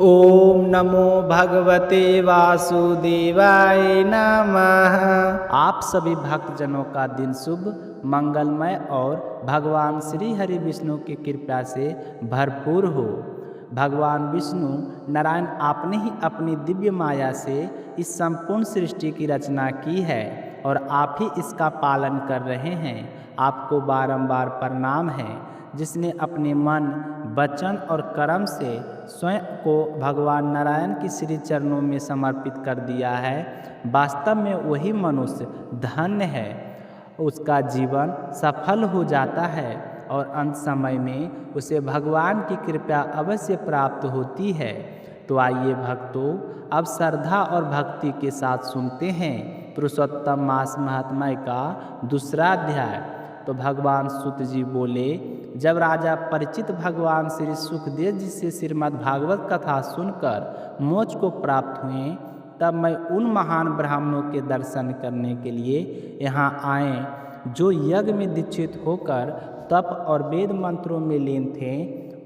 ओम नमो भगवते वासुदेवाय नमः। आप सभी भक्तजनों का दिन शुभ मंगलमय और भगवान श्री हरि विष्णु की कृपा से भरपूर हो। भगवान विष्णु नारायण आपने ही अपनी दिव्य माया से इस संपूर्ण सृष्टि की रचना की है और आप ही इसका पालन कर रहे हैं। आपको बारंबार प्रणाम है, जिसने अपने मन, वचन और कर्म से स्वयं को भगवान नारायण की श्री चरणों में समर्पित कर दिया है। वास्तव में वही मनुष्य धन्य है, उसका जीवन सफल हो जाता है और अंत समय में उसे भगवान की कृपा अवश्य प्राप्त होती है। तो आइए भक्तों, अब श्रद्धा और भक्ति के साथ सुनते हैं पुरुषोत्तम मास महात्म्य का दूसरा अध्याय। तो भगवान सूत जी बोले, जब राजा परिचित भगवान श्री सुखदेव जी से श्रीमद् भागवत कथा सुनकर मोक्ष को प्राप्त हुए, तब मैं उन महान ब्राह्मणों के दर्शन करने के लिए यहाँ आए जो यज्ञ में दीक्षित होकर तप और वेद मंत्रों में लीन थे।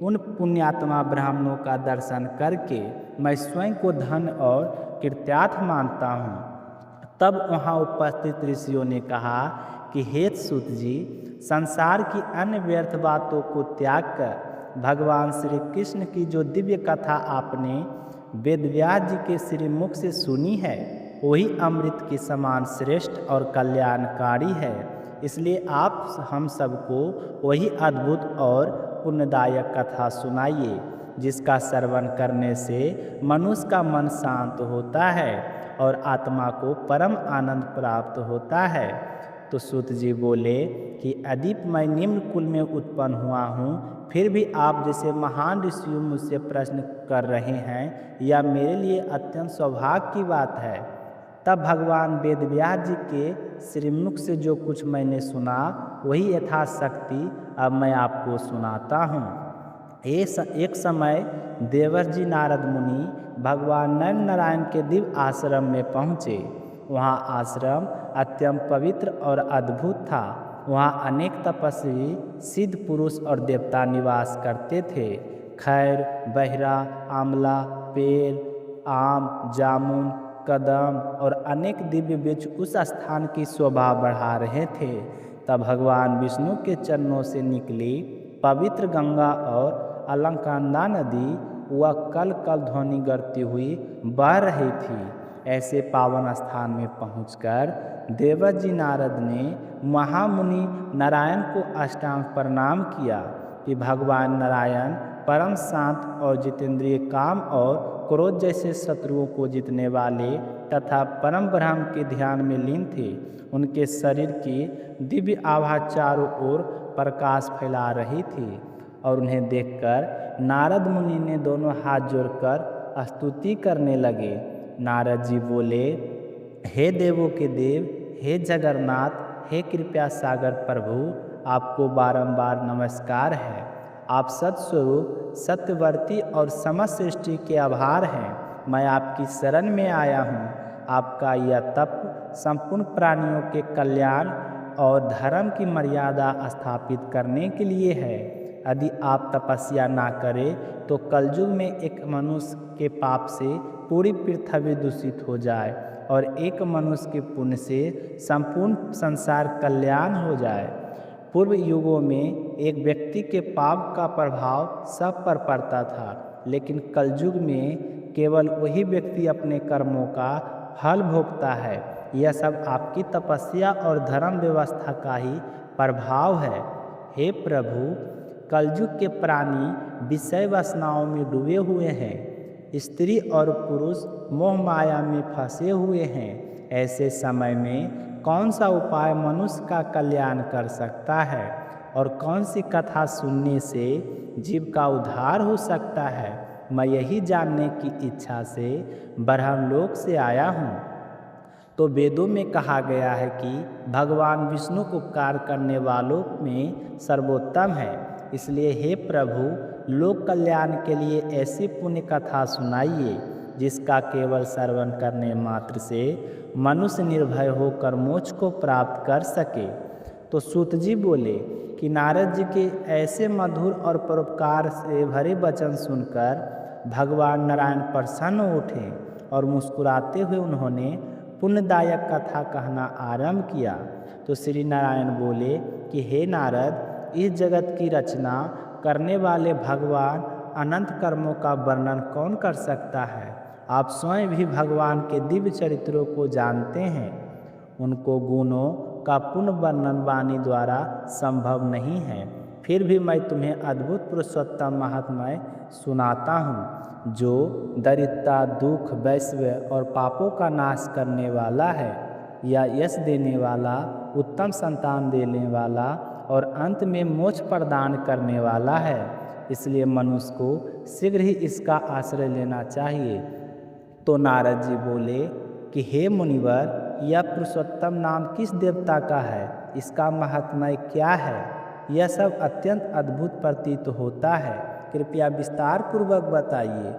उन पुण्यात्मा ब्राह्मणों का दर्शन करके मैं स्वयं को धन्य और कृतार्थ मानता हूँ। तब वहाँ उपस्थित ऋषियों ने कहा कि हे सूत जी, संसार की अन्य व्यर्थ बातों को त्याग कर भगवान श्री कृष्ण की जो दिव्य कथा आपने वेदव्यास जी के श्रीमुख से सुनी है, वही अमृत के समान श्रेष्ठ और कल्याणकारी है। इसलिए आप हम सबको वही अद्भुत और पुण्यदायक कथा सुनाइए, जिसका श्रवण करने से मनुष्य का मन शांत होता है और आत्मा को परम आनंद प्राप्त होता है। तो सूत जी बोले कि यदि मैं निम्न कुल में उत्पन्न हुआ हूँ, फिर भी आप जैसे महान ऋषियों मुझसे प्रश्न कर रहे हैं, यह मेरे लिए अत्यंत सौभाग्य की बात है। तब भगवान वेदव्यास जी के श्रीमुख से जो कुछ मैंने सुना, वही यथाशक्ति अब मैं आपको सुनाता हूँ। एक समय देवर जी नारद मुनि भगवान नर नारायण के दिव्य आश्रम में पहुँचे। वहाँ आश्रम अत्यंत पवित्र और अद्भुत था। वहाँ अनेक तपस्वी, सिद्ध पुरुष और देवता निवास करते थे। खैर, बहिरा, आंवला, पेड़, आम, जामुन, कदम और अनेक दिव्य वृक्ष उस स्थान की शोभा बढ़ा रहे थे। तब भगवान विष्णु के चरणों से निकली पवित्र गंगा और अलकनंदा नदी वह कल कल ध्वनि करती हुई बह रही थी। ऐसे पावन स्थान में पहुंचकर देवर जी नारद ने महामुनि नारायण को अष्टांग प्रणाम किया कि भगवान नारायण परम शांत और जितेंद्रिय, काम और क्रोध जैसे शत्रुओं को जीतने वाले तथा परम ब्रह्म के ध्यान में लीन थे। उनके शरीर की दिव्य आभा चारों ओर प्रकाश फैला रही थी और उन्हें देखकर नारद मुनि ने दोनों हाथ जोड़कर स्तुति करने लगे। नारद जी बोले, हे देवों के देव, हे जगन्नाथ, हे कृपा सागर प्रभु, आपको बारंबार नमस्कार है। आप सत्स्वरूप, सत्यवर्ती और समस्त सृष्टि के आभार हैं। मैं आपकी शरण में आया हूँ। आपका यह तप संपूर्ण प्राणियों के कल्याण और धर्म की मर्यादा स्थापित करने के लिए है। यदि आप तपस्या ना करें तो कलयुग में एक मनुष्य के पाप से पूरी पृथ्वी दूषित हो जाए और एक मनुष्य के पुण्य से संपूर्ण संसार कल्याण हो जाए। पूर्व युगों में एक व्यक्ति के पाप का प्रभाव सब पर पड़ता था, लेकिन कलयुग में केवल वही व्यक्ति अपने कर्मों का फल भोगता है। यह सब आपकी तपस्या और धर्म व्यवस्था का ही प्रभाव है। हे प्रभु, कलयुग के प्राणी विषय वासनाओं में डूबे हुए हैं। स्त्री और पुरुष मोह माया में फंसे हुए हैं। ऐसे समय में कौन सा उपाय मनुष्य का कल्याण कर सकता है और कौन सी कथा सुनने से जीव का उद्धार हो सकता है? मैं यही जानने की इच्छा से ब्रह्मलोक से आया हूँ। तो वेदों में कहा गया है कि भगवान विष्णु उपकार करने वालों में सर्वोत्तम है। इसलिए हे प्रभु, लोक कल्याण के लिए ऐसी पुण्य कथा सुनाइए जिसका केवल श्रवण करने मात्र से मनुष्य निर्भय होकर मोक्ष को प्राप्त कर सके। तो सूत जी बोले कि नारद जी के ऐसे मधुर और परोपकार से भरे वचन सुनकर भगवान नारायण प्रसन्न उठे और मुस्कुराते हुए उन्होंने पुण्यदायक कथा कहना आरंभ किया। तो श्री नारायण बोले कि हे नारद, इस जगत की रचना करने वाले भगवान अनंत कर्मों का वर्णन कौन कर सकता है। आप स्वयं भी भगवान के दिव्य चरित्रों को जानते हैं। उनको गुणों का पूर्ण वर्णन वाणी द्वारा संभव नहीं है। फिर भी मैं तुम्हें अद्भुत पुरुषोत्तम महात्म्य सुनाता हूँ, जो दरिद्रता, दुख, वैश्य और पापों का नाश करने वाला है, या यश देने वाला, उत्तम संतान देने वाला और अंत में मोक्ष प्रदान करने वाला है। इसलिए मनुष्य को शीघ्र ही इसका आश्रय लेना चाहिए। तो नारद जी बोले कि हे मुनिवर, यह पुरुषोत्तम नाम किस देवता का है, इसका महात्म्य क्या है। यह सब अत्यंत अद्भुत प्रतीत होता है, कृपया विस्तार पूर्वक बताइए।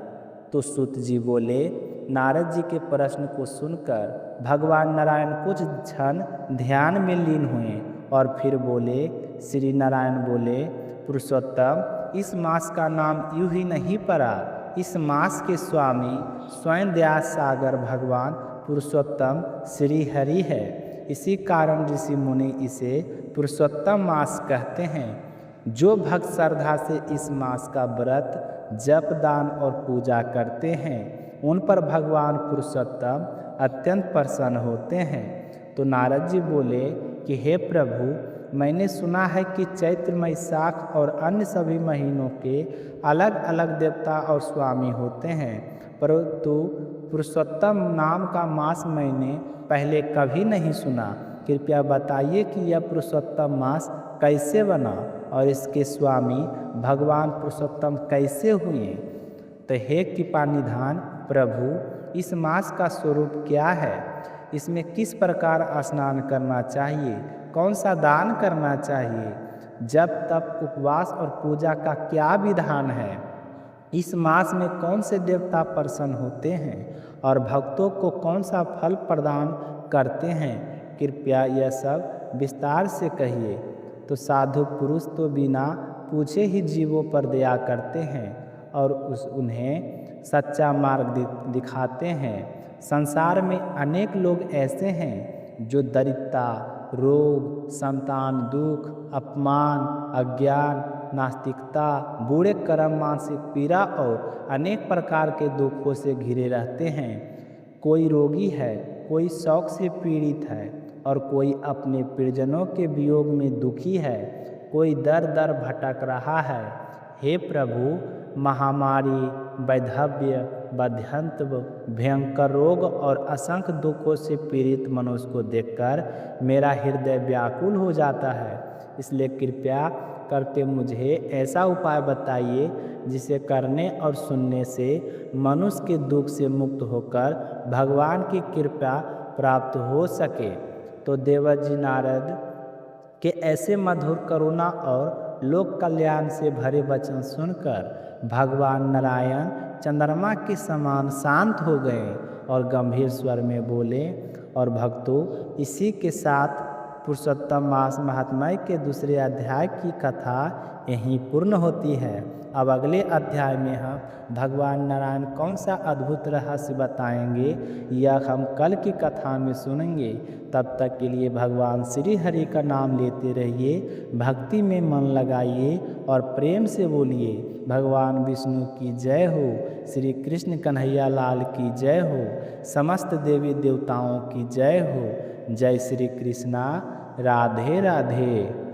तो सूत जी बोले, नारद जी के प्रश्न को सुनकर भगवान नारायण कुछ क्षण ध्यान में लीन हुए और फिर बोले। श्री नारायण बोले, पुरुषोत्तम, इस मास का नाम यूं ही नहीं पड़ा। इस मास के स्वामी स्वयं दया सागर भगवान पुरुषोत्तम श्री हरि है। इसी कारण ऋषि मुनि इसे पुरुषोत्तम मास कहते हैं। जो भक्त श्रद्धा से इस मास का व्रत, जप, दान और पूजा करते हैं, उन पर भगवान पुरुषोत्तम अत्यंत प्रसन्न होते हैं। तो नारद जी बोले कि हे प्रभु, मैंने सुना है कि चैत्र, वैशाख और अन्य सभी महीनों के अलग अलग देवता और स्वामी होते हैं, परंतु पुरुषोत्तम नाम का मास मैंने पहले कभी नहीं सुना। कृपया बताइए कि यह पुरुषोत्तम मास कैसे बना और इसके स्वामी भगवान पुरुषोत्तम कैसे हुए। तो हे कृपानिधान प्रभु, इस मास का स्वरूप क्या है, इसमें किस प्रकार स्नान करना चाहिए, कौन सा दान करना चाहिए, जब तप, उपवास और पूजा का क्या विधान है, इस मास में कौन से देवता प्रसन्न होते हैं और भक्तों को कौन सा फल प्रदान करते हैं, कृपया यह सब विस्तार से कहिए। तो साधु पुरुष तो बिना पूछे ही जीवों पर दया करते हैं और उन्हें सच्चा मार्ग दिखाते हैं। संसार में अनेक लोग ऐसे हैं जो दरिद्रता, रोग, संतान दुख, अपमान, अज्ञान, नास्तिकता, बुरे कर्म, मानसिक पीड़ा और अनेक प्रकार के दुखों से घिरे रहते हैं। कोई रोगी है, कोई शौक से पीड़ित है और कोई अपने प्रियजनों के वियोग में दुखी है, कोई दर दर भटक रहा है। हे प्रभु, महामारी, वैधव्य, बध्यंत्र, भयंकर रोग और असंख्य दुखों से पीड़ित मनुष्य को देखकर मेरा हृदय व्याकुल हो जाता है। इसलिए कृपया करके मुझे ऐसा उपाय बताइए जिसे करने और सुनने से मनुष्य के दुख से मुक्त होकर भगवान की कृपा प्राप्त हो सके। तो देवत जी नारद के ऐसे मधुर, करुणा और लोक कल्याण से भरे वचन सुनकर भगवान नारायण चंद्रमा के समान शांत हो गए और गंभीर स्वर में बोले। और भक्तों, इसी के साथ पुरुषोत्तम मास महात्म्य के दूसरे अध्याय की कथा यहीं पूर्ण होती है। अब अगले अध्याय में हम भगवान नारायण कौन सा अद्भुत रहस्य बताएंगे, यह हम कल की कथा में सुनेंगे। तब तक के लिए भगवान श्री हरि का नाम लेते रहिए, भक्ति में मन लगाइए और प्रेम से बोलिए भगवान विष्णु की जय हो, श्री कृष्ण कन्हैया लाल की जय हो, समस्त देवी देवताओं की जय हो। जय श्री कृष्णा। राधे राधे।